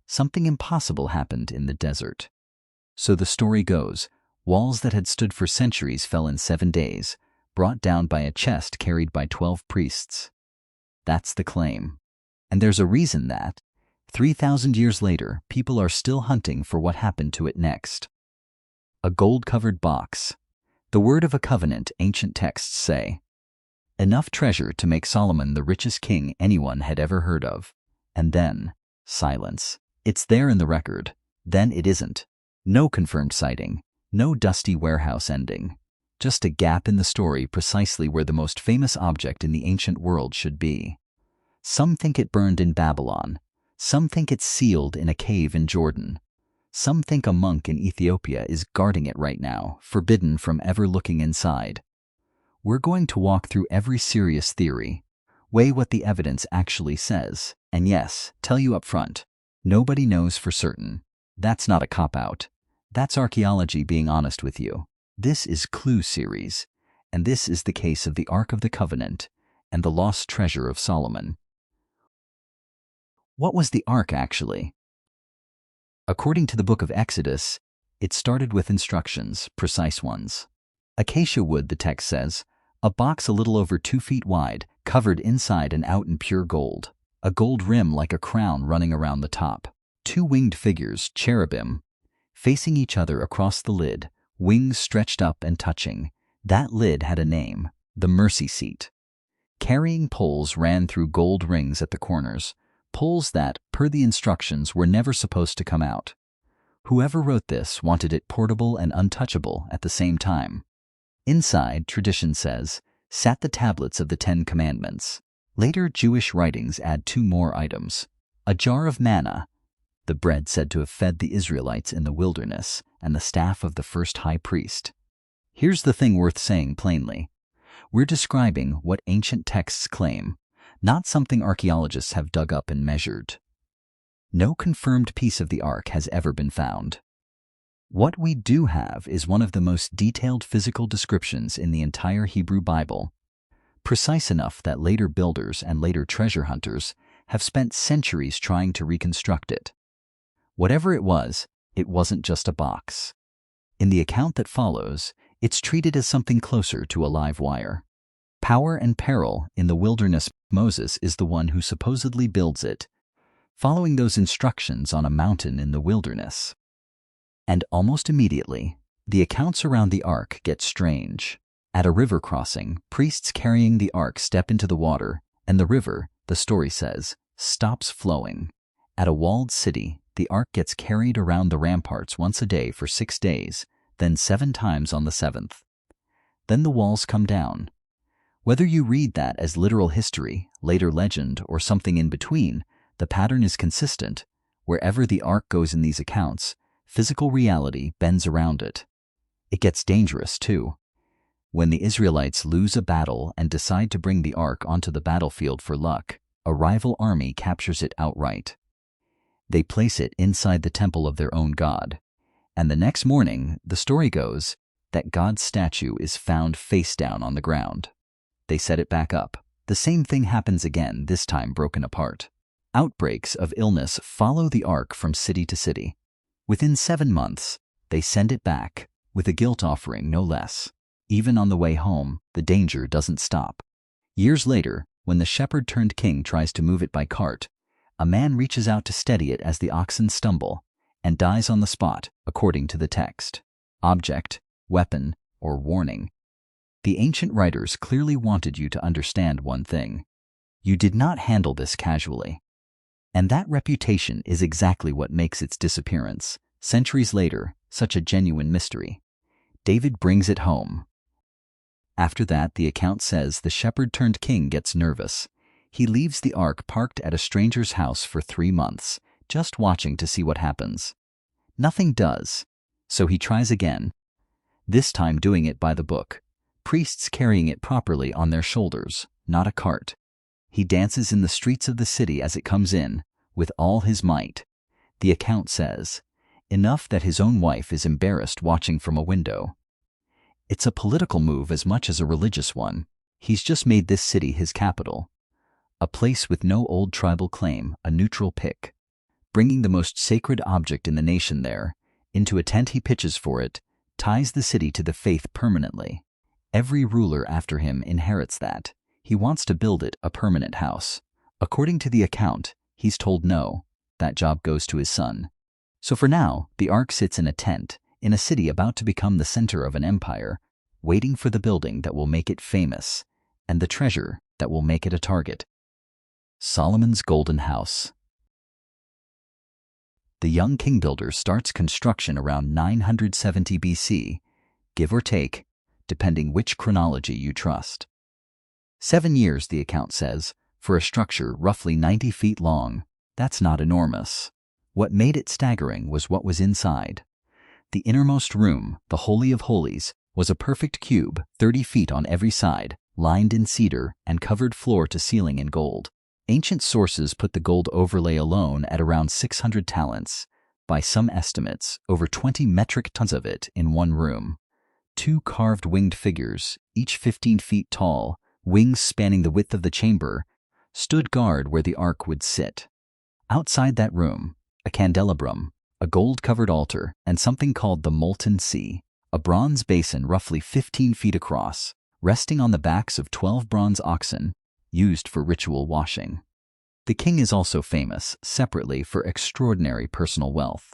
something impossible happened in the desert. So the story goes, walls that had stood for centuries fell in 7 days, brought down by a chest carried by 12 priests. That's the claim. And there's a reason that, 3,000 years later, people are still hunting for what happened to it next. A gold-covered box. The word of a covenant, ancient texts say. Enough treasure to make Solomon the richest king anyone had ever heard of. And then, silence. It's there in the record. Then it isn't. No confirmed sighting. No dusty warehouse ending. Just a gap in the story precisely where the most famous object in the ancient world should be. Some think it burned in Babylon. Some think it's sealed in a cave in Jordan. Some think a monk in Ethiopia is guarding it right now, forbidden from ever looking inside. We're going to walk through every serious theory, weigh what the evidence actually says, and yes, tell you up front, nobody knows for certain. That's not a cop-out. That's archaeology being honest with you. This is Clue series, and this is the case of the Ark of the Covenant and the lost treasure of Solomon. What was the Ark actually? According to the book of Exodus, it started with instructions, precise ones. Acacia wood, the text says, a box a little over 2 feet wide, covered inside and out in pure gold, a gold rim like a crown running around the top, 2 winged figures, cherubim, facing each other across the lid, wings stretched up and touching. That lid had a name, the mercy seat. Carrying poles ran through gold rings at the corners, poles that, per the instructions, were never supposed to come out. Whoever wrote this wanted it portable and untouchable at the same time. Inside, tradition says, sat the tablets of the 10 Commandments. Later Jewish writings add 2 more items. A jar of manna, the bread said to have fed the Israelites in the wilderness, and the staff of the first high priest. Here's the thing worth saying plainly. We're describing what ancient texts claim, not something archaeologists have dug up and measured. No confirmed piece of the Ark has ever been found. What we do have is one of the most detailed physical descriptions in the entire Hebrew Bible, precise enough that later builders and later treasure hunters have spent centuries trying to reconstruct it. Whatever it wasn't just a box. In the account that follows, it's treated as something closer to a live wire. Power and Peril in the wilderness. Moses is the one who supposedly builds it, following those instructions on a mountain in the wilderness. And almost immediately, the accounts around the Ark get strange. At a river crossing, priests carrying the Ark step into the water, and the river, the story says, stops flowing. At a walled city, the Ark gets carried around the ramparts once a day for 6 days, then 7 times on the 7th. Then the walls come down. Whether you read that as literal history, later legend, or something in between, the pattern is consistent. Wherever the Ark goes in these accounts, physical reality bends around it. It gets dangerous, too. When the Israelites lose a battle and decide to bring the Ark onto the battlefield for luck, a rival army captures it outright. They place it inside the temple of their own god. And the next morning, the story goes, that God's statue is found face down on the ground. They set it back up. The same thing happens again, this time broken apart. Outbreaks of illness follow the Ark from city to city. Within 7 months, they send it back, with a guilt offering no less. Even on the way home, the danger doesn't stop. Years later, when the shepherd-turned-king tries to move it by cart, a man reaches out to steady it as the oxen stumble, and dies on the spot, according to the text. Object, weapon, or warning. The ancient writers clearly wanted you to understand one thing. You did not handle this casually. And that reputation is exactly what makes its disappearance, centuries later, such a genuine mystery. David brings it home. After that, the account says the shepherd-turned-king gets nervous. He leaves the Ark parked at a stranger's house for 3 months, just watching to see what happens. Nothing does, so he tries again, this time doing it by the book. Priests carrying it properly on their shoulders, not a cart. He dances in the streets of the city as it comes in, with all his might. The account says, enough that his own wife is embarrassed watching from a window. It's a political move as much as a religious one. He's just made this city his capital. A place with no old tribal claim, a neutral pick. bringing the most sacred object in the nation there, into a tent he pitches for it, ties the city to the faith permanently. Every ruler after him inherits that. He wants to build it a permanent house. According to the account, he's told no. That job goes to his son. So for now, the Ark sits in a tent, in a city about to become the center of an empire, waiting for the building that will make it famous, and the treasure that will make it a target. Solomon's Golden House. The young king builder starts construction around 970 BC, give or take, depending which chronology you trust. 7 years, the account says, for a structure roughly 90 feet long. That's not enormous. What made it staggering was what was inside. The innermost room, the Holy of Holies, was a perfect cube, 30 feet on every side, lined in cedar and covered floor to ceiling in gold. Ancient sources put the gold overlay alone at around 600 talents. By some estimates, over 20 metric tons of it in one room. 2 carved winged figures, each 15 feet tall, wings spanning the width of the chamber, stood guard where the Ark would sit. Outside that room, a candelabrum, a gold-covered altar, and something called the Molten Sea, a bronze basin roughly 15 feet across, resting on the backs of 12 bronze oxen, used for ritual washing. The king is also famous, separately, for extraordinary personal wealth.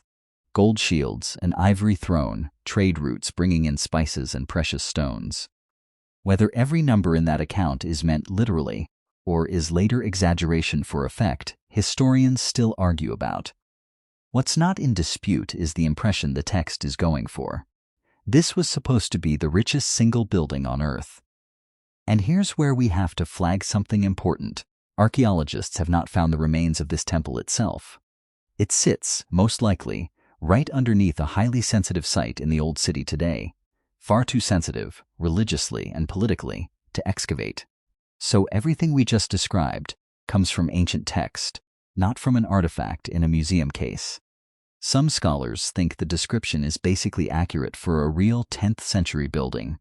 Gold shields, an ivory throne, trade routes bringing in spices and precious stones. Whether every number in that account is meant literally, or is later exaggeration for effect, historians still argue about. What's not in dispute is the impression the text is going for. This was supposed to be the richest single building on Earth. And here's where we have to flag something important. Archaeologists have not found the remains of this temple itself. It sits, most likely, right underneath a highly sensitive site in the old city today. Far too sensitive, religiously and politically, to excavate. So everything we just described comes from ancient text, not from an artifact in a museum case. Some scholars think the description is basically accurate for a real 10th century building.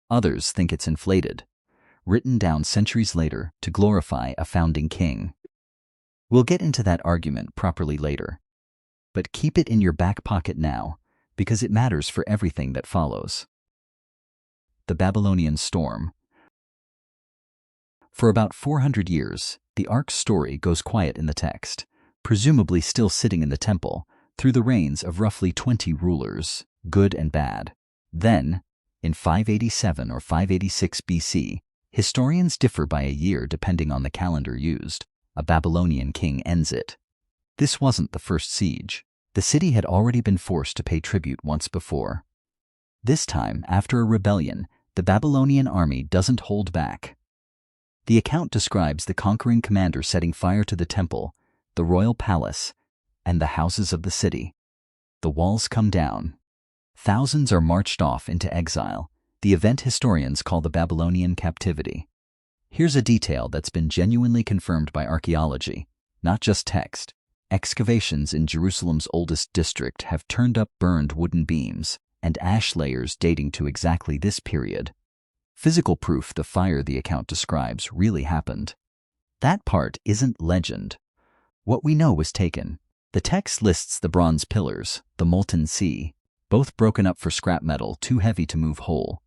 Others think it's inflated, written down centuries later to glorify a founding king. We'll get into that argument properly later. But keep it in your back pocket now, because it matters for everything that follows. The Babylonian Storm. For about 400 years, the Ark's story goes quiet in the text, presumably still sitting in the temple, through the reigns of roughly 20 rulers, good and bad. Then, in 587 or 586 BC, historians differ by a year depending on the calendar used, a Babylonian king ends it. This wasn't the first siege. The city had already been forced to pay tribute once before. This time, after a rebellion, the Babylonian army doesn't hold back. The account describes the conquering commander setting fire to the temple, the royal palace, and the houses of the city. The walls come down. Thousands are marched off into exile, the event historians call the Babylonian captivity. Here's a detail that's been genuinely confirmed by archaeology, not just text. Excavations in Jerusalem's oldest district have turned up burned wooden beams and ash layers dating to exactly this period. Physical proof the fire the account describes really happened. That part isn't legend. What we know was taken. The text lists the bronze pillars, the Molten Sea, both broken up for scrap metal too heavy to move whole.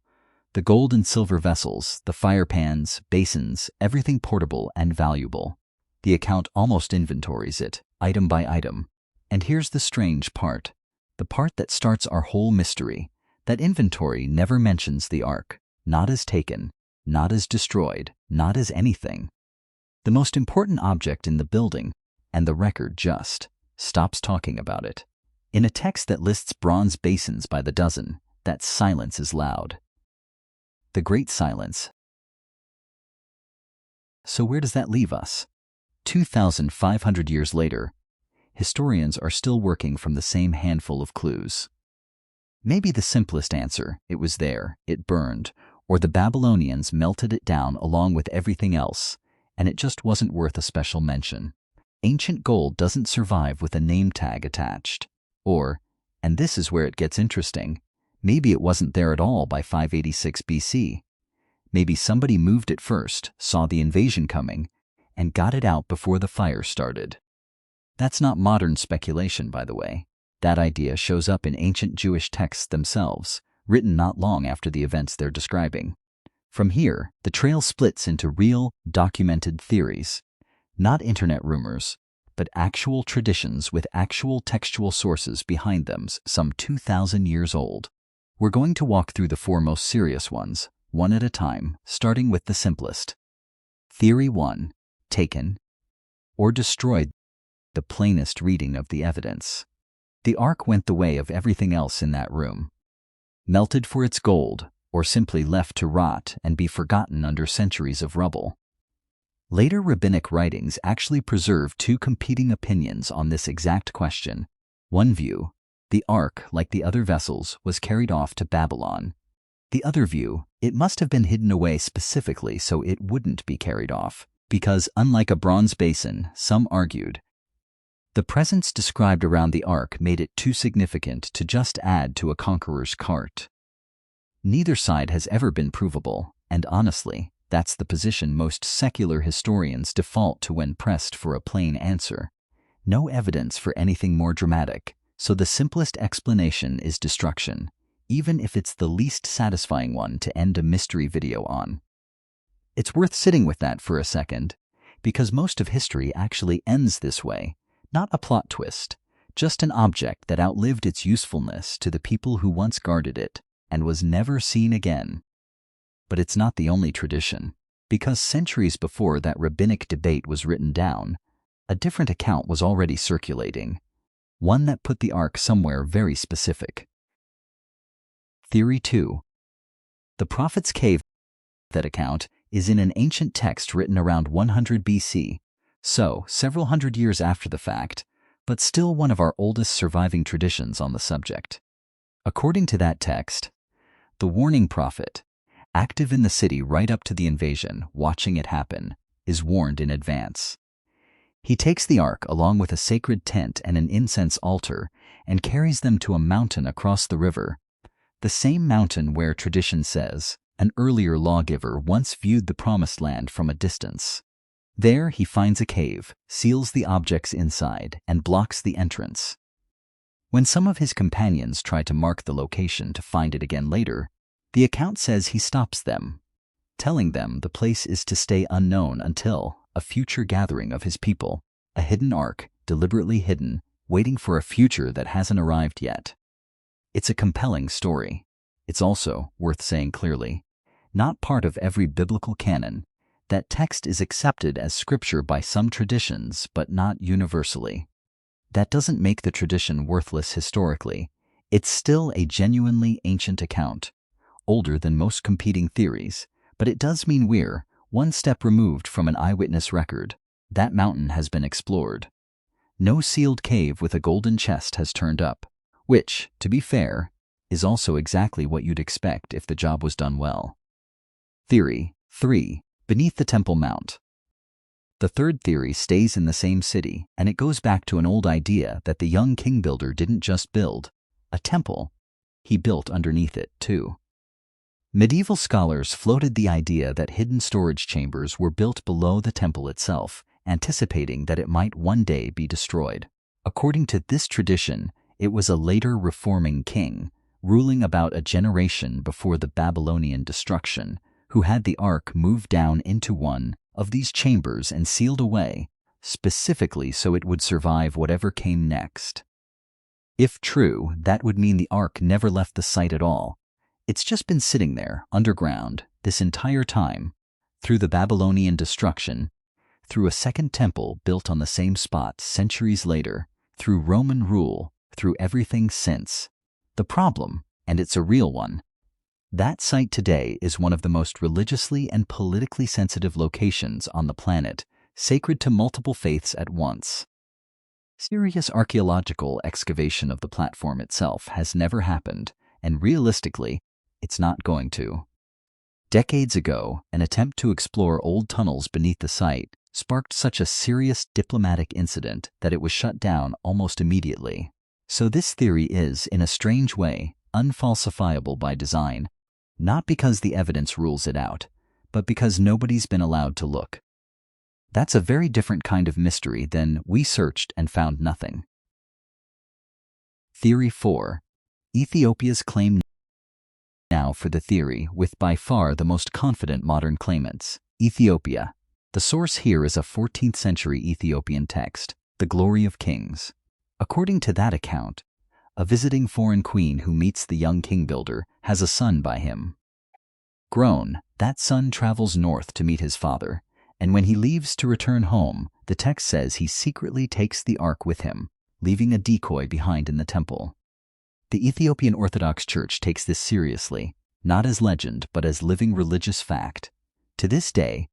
The gold and silver vessels, the fire pans, basins, everything portable and valuable. The account almost inventories it, item by item. And here's the strange part, the part that starts our whole mystery. That inventory never mentions the Ark, not as taken, not as destroyed, not as anything. The most important object in the building, and the record just stops talking about it. In a text that lists bronze basins by the dozen, that silence is loud. The Great Silence. So where does that leave us? 2,500 years later, historians are still working from the same handful of clues. Maybe the simplest answer, it was there, it burned, or the Babylonians melted it down along with everything else, and it just wasn't worth a special mention. Ancient gold doesn't survive with a name tag attached. Or, and this is where it gets interesting, maybe it wasn't there at all by 586 BC. Maybe somebody moved it first, saw the invasion coming, and got it out before the fire started. That's not modern speculation, by the way. That idea shows up in ancient Jewish texts themselves, written not long after the events they're describing. From here, the trail splits into real, documented theories. Not internet rumors, but actual traditions with actual textual sources behind them, some 2,000 years old. We're going to walk through the four most serious ones, one at a time, starting with the simplest. Theory 1. Taken or destroyed. The plainest reading of the evidence. The Ark went the way of everything else in that room. Melted for its gold, or simply left to rot and be forgotten under centuries of rubble. Later rabbinic writings actually preserve two competing opinions on this exact question. One view, the Ark, like the other vessels, was carried off to Babylon. The other view, it must have been hidden away specifically so it wouldn't be carried off, because unlike a bronze basin, some argued, the presence described around the Ark made it too significant to just add to a conqueror's cart. Neither side has ever been provable, and honestly, that's the position most secular historians default to when pressed for a plain answer. No evidence for anything more dramatic, so the simplest explanation is destruction, even if it's the least satisfying one to end a mystery video on. It's worth sitting with that for a second, because most of history actually ends this way. Not a plot twist, just an object that outlived its usefulness to the people who once guarded it and was never seen again. But it's not the only tradition, because centuries before that rabbinic debate was written down, a different account was already circulating, one that put the Ark somewhere very specific. Theory 2. The Prophet's Cave. That account is in an ancient text written around 100 BC, so several hundred years after the fact, but still one of our oldest surviving traditions on the subject. According to that text, the warning prophet, active in the city right up to the invasion, watching it happen, is warned in advance. He takes the Ark along with a sacred tent and an incense altar and carries them to a mountain across the river, the same mountain where tradition says an earlier lawgiver once viewed the promised land from a distance. There he finds a cave, seals the objects inside, and blocks the entrance. When some of his companions try to mark the location to find it again later, the account says he stops them, telling them the place is to stay unknown until a future gathering of his people, a hidden Ark, deliberately hidden, waiting for a future that hasn't arrived yet. It's a compelling story. It's also, worth saying clearly, not part of every biblical canon. That text is accepted as scripture by some traditions, but not universally. That doesn't make the tradition worthless historically. It's still a genuinely ancient account, older than most competing theories, but it does mean we're one step removed from an eyewitness record. That mountain has been explored. No sealed cave with a golden chest has turned up, which, to be fair, is also exactly what you'd expect if the job was done well. Theory 3. Beneath the Temple Mount. The third theory stays in the same city, and it goes back to an old idea that the young king builder didn't just build a temple, he built underneath it too. Medieval scholars floated the idea that hidden storage chambers were built below the temple itself, anticipating that it might one day be destroyed. According to this tradition, it was a later reforming king, ruling about a generation before the Babylonian destruction, who had the Ark moved down into one of these chambers and sealed away, specifically so it would survive whatever came next. If true, that would mean the Ark never left the site at all. It's just been sitting there, underground, this entire time, through the Babylonian destruction, through a second temple built on the same spot centuries later, through Roman rule, through everything since. The problem, and it's a real one, that site today is one of the most religiously and politically sensitive locations on the planet, sacred to multiple faiths at once. Serious archaeological excavation of the platform itself has never happened, and realistically, it's not going to. Decades ago, an attempt to explore old tunnels beneath the site sparked such a serious diplomatic incident that it was shut down almost immediately. So this theory is, in a strange way, unfalsifiable by design. Not because the evidence rules it out, but because nobody's been allowed to look. That's a very different kind of mystery than we searched and found nothing. Theory 4. Ethiopia's claim. Now for the theory with by far the most confident modern claimants, Ethiopia. The source here is a 14th century Ethiopian text, The Glory of Kings. According to that account, a visiting foreign queen who meets the young king builder has a son by him. Grown, that son travels north to meet his father, and when he leaves to return home, the text says he secretly takes the ark with him, leaving a decoy behind in the temple. The Ethiopian Orthodox Church takes this seriously, not as legend but as living religious fact. To this day,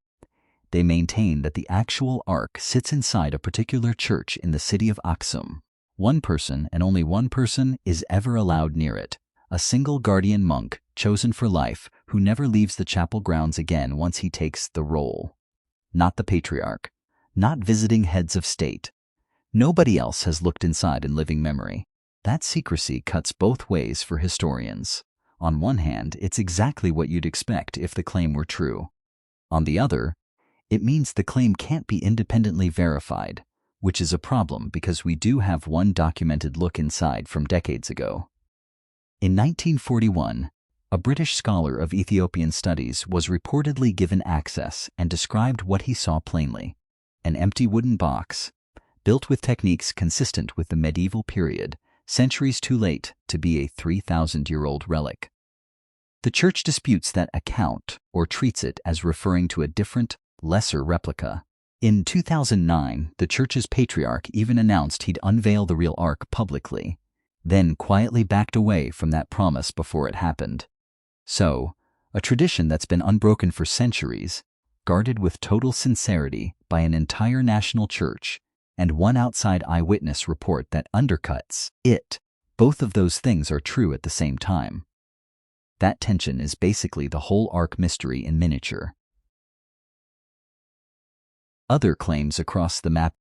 they maintain that the actual ark sits inside a particular church in the city of Aksum. One person and only one person is ever allowed near it, a single guardian monk chosen for life who never leaves the chapel grounds again once he takes the roll. Not the patriarch, not visiting heads of state. Nobody else has looked inside in living memory. That secrecy cuts both ways for historians. On one hand, it's exactly what you'd expect if the claim were true. On the other, it means the claim can't be independently verified, which is a problem because we do have one documented look inside from decades ago. In 1941, a British scholar of Ethiopian studies was reportedly given access and described what he saw plainly: an empty wooden box, built with techniques consistent with the medieval period, centuries too late to be a 3,000-year-old relic. The church disputes that account or treats it as referring to a different, lesser replica. In 2009, the church's patriarch even announced he'd unveil the real ark publicly, then quietly backed away from that promise before it happened. So, a tradition that's been unbroken for centuries, guarded with total sincerity by an entire national church, and one outside eyewitness report that undercuts it. Both of those things are true at the same time. That tension is basically the whole ark mystery in miniature. Other claims across the map.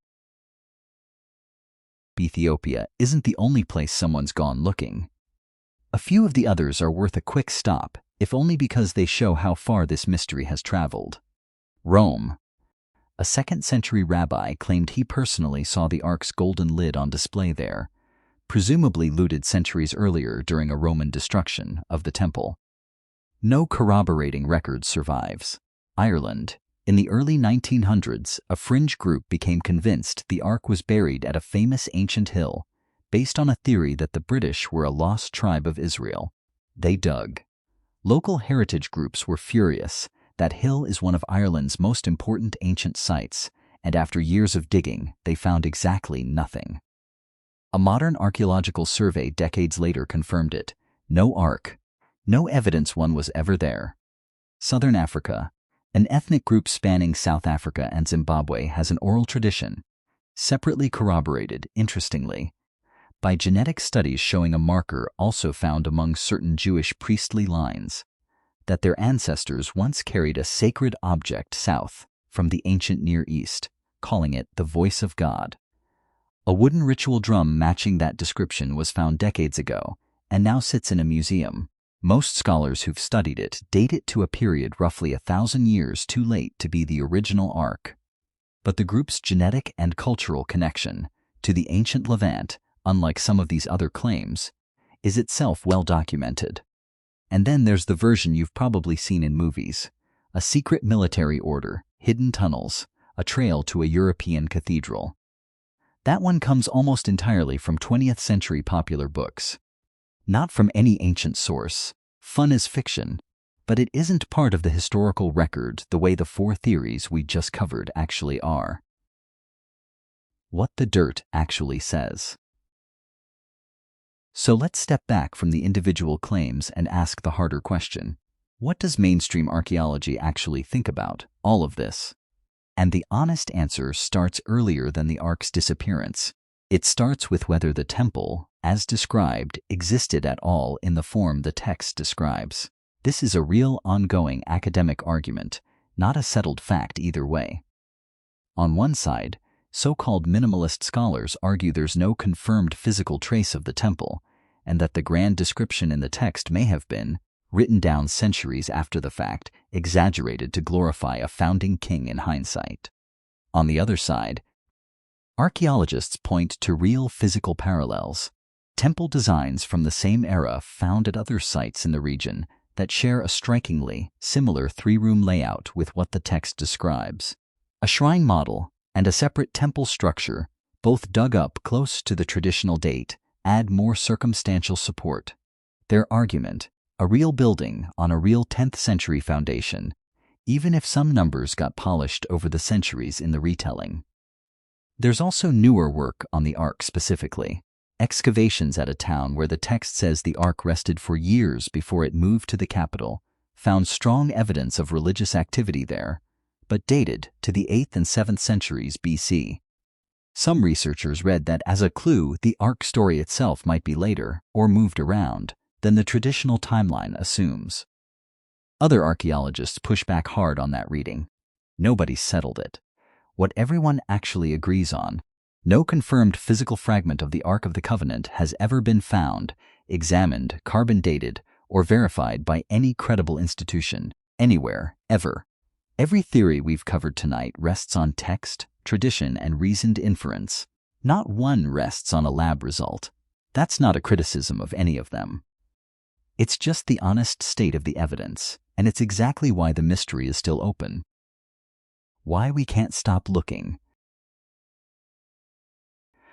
Ethiopia isn't the only place someone's gone looking. A few of the others are worth a quick stop, if only because they show how far this mystery has traveled. Rome. A 2nd century rabbi claimed he personally saw the ark's golden lid on display there, presumably looted centuries earlier during a Roman destruction of the temple. No corroborating record survives. Ireland. In the early 1900s, a fringe group became convinced the ark was buried at a famous ancient hill, based on a theory that the British were a lost tribe of Israel. They dug. Local heritage groups were furious. That hill is one of Ireland's most important ancient sites, and after years of digging, they found exactly nothing. A modern archaeological survey decades later confirmed it. No ark. No evidence one was ever there. Southern Africa. An ethnic group spanning South Africa and Zimbabwe has an oral tradition, separately corroborated, interestingly, by genetic studies showing a marker also found among certain Jewish priestly lines, that their ancestors once carried a sacred object south from the ancient Near East, calling it the voice of God. A wooden ritual drum matching that description was found decades ago and now sits in a museum. Most scholars who've studied it date it to a period roughly 1,000 years too late to be the original ark. But the group's genetic and cultural connection to the ancient Levant, unlike some of these other claims, is itself well documented. And then there's the version you've probably seen in movies: a secret military order, hidden tunnels, a trail to a European cathedral. That one comes almost entirely from 20th century popular books. Not from any ancient source. Fun is fiction, but it isn't part of the historical record the way the 4 theories we just covered actually are. What the dirt actually says. So let's step back from the individual claims and ask the harder question. What does mainstream archaeology actually think about all of this? And the honest answer starts earlier than the ark's disappearance. It starts with whether the temple, as described, existed at all in the form the text describes. This is a real ongoing academic argument, not a settled fact either way. On one side, so-called minimalist scholars argue there's no confirmed physical trace of the temple, and that the grand description in the text may have been, written down centuries after the fact, exaggerated to glorify a founding king in hindsight. On the other side, archaeologists point to real physical parallels, temple designs from the same era found at other sites in the region that share a strikingly similar three-room layout with what the text describes. A shrine model and a separate temple structure, both dug up close to the traditional date, add more circumstantial support. Their argument, a real building on a real 10th century foundation, even if some numbers got polished over the centuries in the retelling. There's also newer work on the Ark specifically. Excavations at a town where the text says the Ark rested for years before it moved to the capital found strong evidence of religious activity there, but dated to the 8th and 7th centuries BC. Some researchers read that as a clue the Ark story itself might be later, or moved around, than the traditional timeline assumes. Other archaeologists push back hard on that reading. Nobody's settled it. What everyone actually agrees on: no confirmed physical fragment of the Ark of the Covenant has ever been found, examined, carbon-dated, or verified by any credible institution, anywhere, ever. Every theory we've covered tonight rests on text, tradition, and reasoned inference. Not one rests on a lab result. That's not a criticism of any of them. It's just the honest state of the evidence, and it's exactly why the mystery is still open. Why we can't stop looking.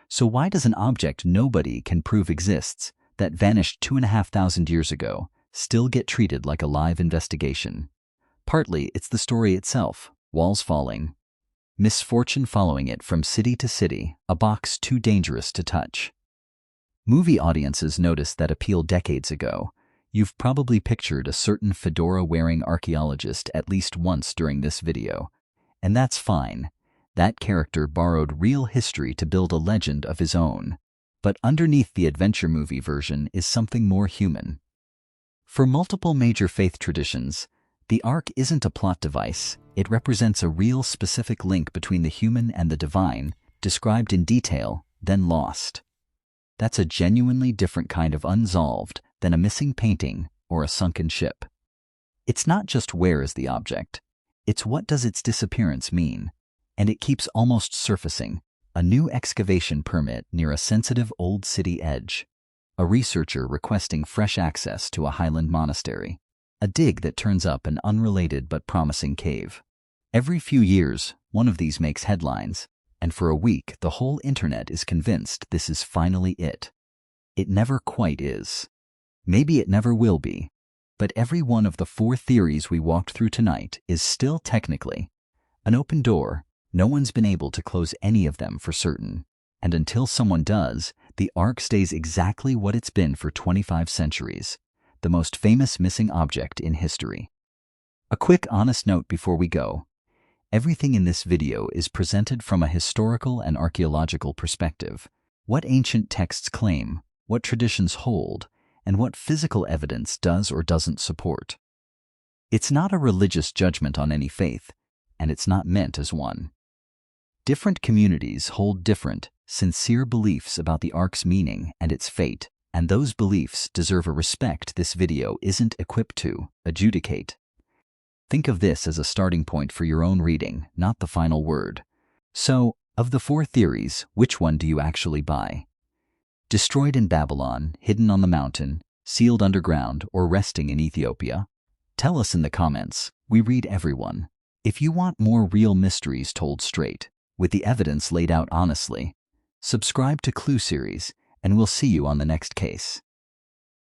So why does an object nobody can prove exists, that vanished 2,500 years ago, still get treated like a live investigation? Partly it's the story itself, walls falling, misfortune following it from city to city, a box too dangerous to touch. Movie audiences noticed that appeal decades ago. You've probably pictured a certain fedora-wearing archaeologist at least once during this video, and that's fine. That character borrowed real history to build a legend of his own. But underneath the adventure movie version is something more human. For multiple major faith traditions, the Ark isn't a plot device. It represents a real specific link between the human and the divine, described in detail, then lost. That's a genuinely different kind of unsolved than a missing painting or a sunken ship. It's not just where is the object, it's what does its disappearance mean. And it keeps almost surfacing. A new excavation permit near a sensitive old city edge. A researcher requesting fresh access to a highland monastery. A dig that turns up an unrelated but promising cave. Every few years, one of these makes headlines, and for a week the whole internet is convinced this is finally it. It never quite is. Maybe it never will be. But every one of the 4 theories we walked through tonight is still technically an open door. No one's been able to close any of them for certain. And until someone does, the Ark stays exactly what it's been for 25 centuries. The most famous missing object in history. A quick honest note before we go. Everything in this video is presented from a historical and archaeological perspective. What ancient texts claim, what traditions hold, and what physical evidence does or doesn't support. It's not a religious judgment on any faith, and it's not meant as one. Different communities hold different, sincere beliefs about the Ark's meaning and its fate, and those beliefs deserve a respect this video isn't equipped to adjudicate. Think of this as a starting point for your own reading, not the final word. So, of the 4 theories, which one do you actually buy? Destroyed in Babylon, hidden on the mountain, sealed underground, or resting in Ethiopia? Tell us in the comments. We read everyone. If you want more real mysteries told straight, with the evidence laid out honestly, subscribe to Clue Series, and we'll see you on the next case.